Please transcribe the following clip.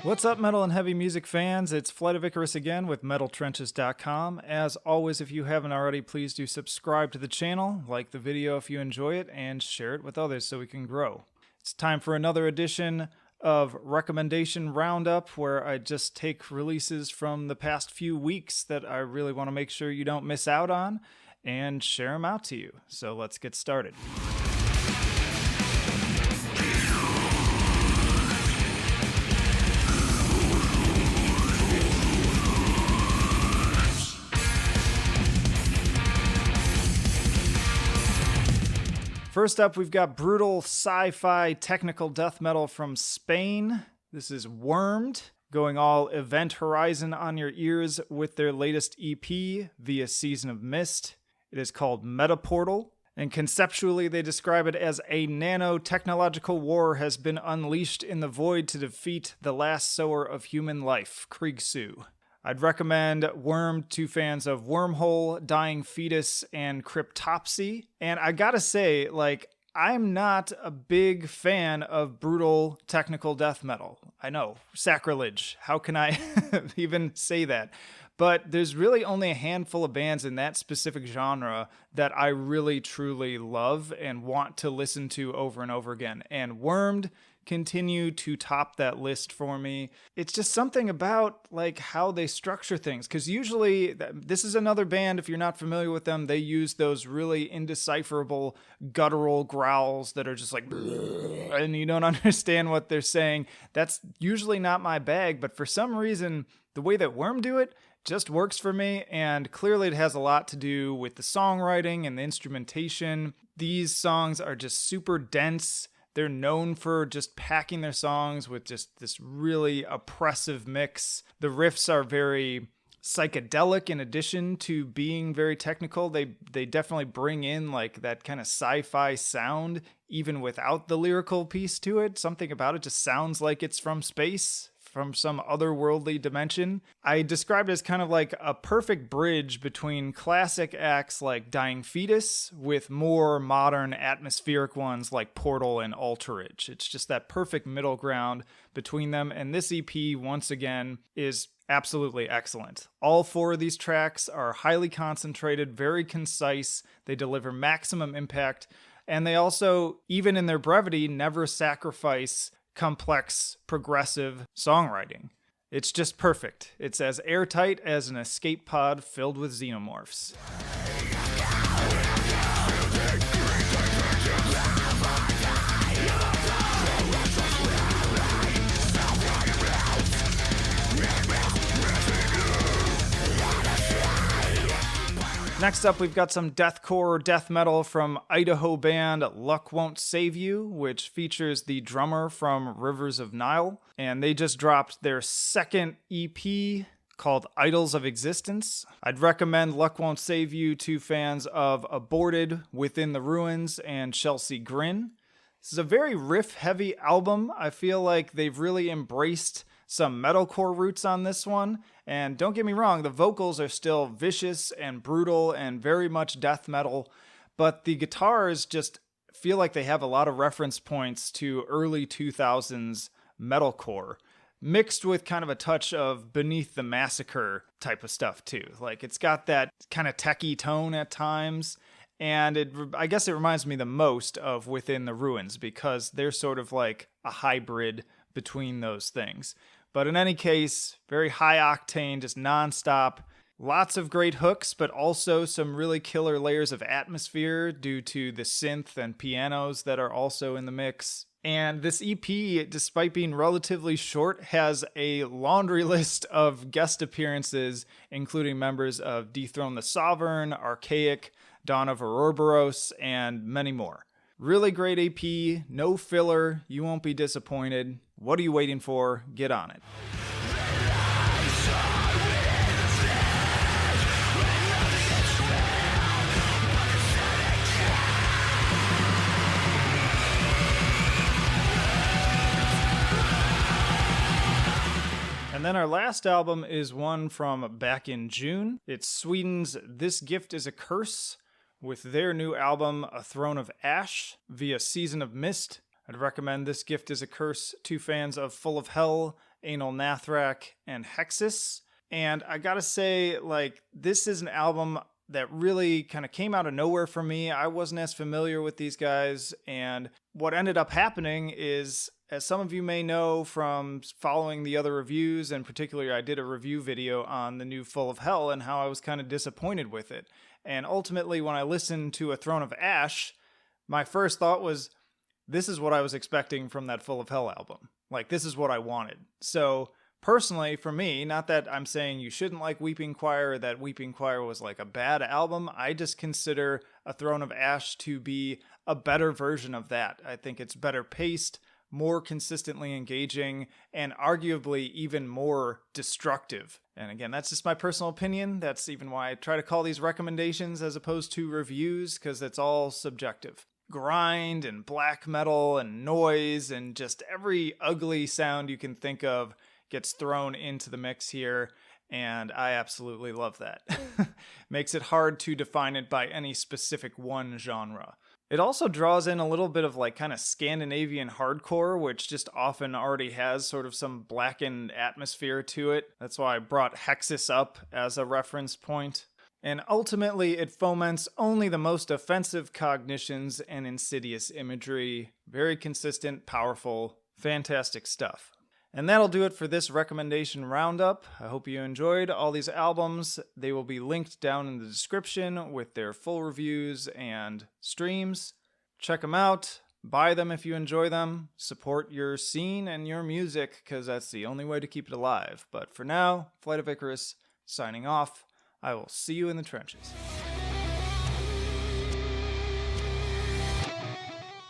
What's up, metal and heavy music fans? It's Flight of Icarus again with MetalTrenches.com. As always, if you haven't already, please do subscribe to the channel, like the video if you enjoy it, and share it with others so we can grow. It's time for another edition of Recommendation Roundup, where I just take releases from the past few weeks that I really want to make sure you don't miss out on, and share them out to you. So let's get started. First up, we've got brutal sci-fi technical death metal from Spain. This is Wormed, going all Event Horizon on your ears with their latest EP via Season of Mist. It is called Metaportal, and conceptually they describe it as a nanotechnological war has been unleashed in the void to defeat the last sower of human life, Kriegsu. I'd recommend Wormed to fans of Wormhole, Dying Fetus, and Cryptopsy. And I gotta say, I'm not a big fan of brutal technical death metal. I know, sacrilege. How can I even say that? But there's really only a handful of bands in that specific genre that I really, truly love and want to listen to over and over again. And Wormed continue to top that list for me. It's just something about how they structure things, because usually this is another band, if you're not familiar with them, they use those really indecipherable guttural growls that are just like and you don't understand what they're saying. That's usually not my bag, but for some reason the way that Worm do it just works for me, and clearly it has a lot to do with the songwriting and the instrumentation. These songs are just super dense. They're known for just packing their songs with just this really oppressive mix. The riffs are very psychedelic in addition to being very technical. They definitely bring in that kind of sci-fi sound even without the lyrical piece to it. Something about it just sounds like it's from space, from some otherworldly dimension. I described it as kind of like a perfect bridge between classic acts like Dying Fetus with more modern atmospheric ones like Portal and Alterage. It's just that perfect middle ground between them, and this EP, once again, is absolutely excellent. All four of these tracks are highly concentrated, very concise, they deliver maximum impact, and they also, even in their brevity, never sacrifice complex, progressive songwriting. It's just perfect. It's as airtight as an escape pod filled with xenomorphs. Next up, we've got some deathcore death metal from Idaho band Luck Won't Save You, which features the drummer from Rivers of Nile. And they just dropped their second EP called Idols of Existence. I'd recommend Luck Won't Save You to fans of Aborted, Within the Ruins, and Chelsea Grin. This is a very riff-heavy album. I feel like they've really embraced some metalcore roots on this one, and don't get me wrong, the vocals are still vicious and brutal and very much death metal, but the guitars just feel like they have a lot of reference points to early 2000s metalcore, mixed with kind of a touch of Beneath the Massacre type of stuff too. It's got that kind of techie tone at times, and I guess it reminds me the most of Within the Ruins, because they're sort of like a hybrid between those things. But in any case, very high octane, just nonstop. Lots of great hooks, but also some really killer layers of atmosphere due to the synth and pianos that are also in the mix. And this EP, despite being relatively short, has a laundry list of guest appearances, including members of Dethrone the Sovereign, Archaic, Dawn of Ouroboros, and many more. Really great EP, no filler, you won't be disappointed. What are you waiting for? Get on it. And then our last album is one from back in June. It's Sweden's This Gift is a Curse, with their new album, A Throne of Ash, via Season of Mist. I'd recommend This Gift is a Curse to fans of Full of Hell Anal Nathrak, and Hexus. And I gotta say, like, this is an album that really kind of came out of nowhere for me. I wasn't as familiar with these guys, and what ended up happening is, as some of you may know from following the other reviews, and particularly I did a review video on the new Full of Hell and how I was kind of disappointed with it. And ultimately, when I listened to A Throne of Ash, my first thought was, this is what I was expecting from that Full of Hell album. Like, this is what I wanted. So personally, for me, not that I'm saying you shouldn't like Weeping Choir or that Weeping Choir was like a bad album, I just consider A Throne of Ash to be a better version of that. I think it's better paced, more consistently engaging, and arguably even more destructive. And again, that's just my personal opinion. That's even why I try to call these recommendations as opposed to reviews, because it's all subjective. Grind and black metal and noise and just every ugly sound you can think of gets thrown into the mix here, and I absolutely love that. Makes it hard to define it by any specific one genre. It also draws in a little bit of like kind of Scandinavian hardcore, which just often already has sort of some blackened atmosphere to it. That's why I brought Hexus up as a reference point. And ultimately, it foments only the most offensive cognitions and insidious imagery. Very consistent, powerful, fantastic stuff. And that'll do it for this recommendation roundup. I hope you enjoyed all these albums. They will be linked down in the description with their full reviews and streams. Check them out. Buy them if you enjoy them. Support your scene and your music, because that's the only way to keep it alive. But for now, Flight of Icarus signing off. I will see you in the trenches.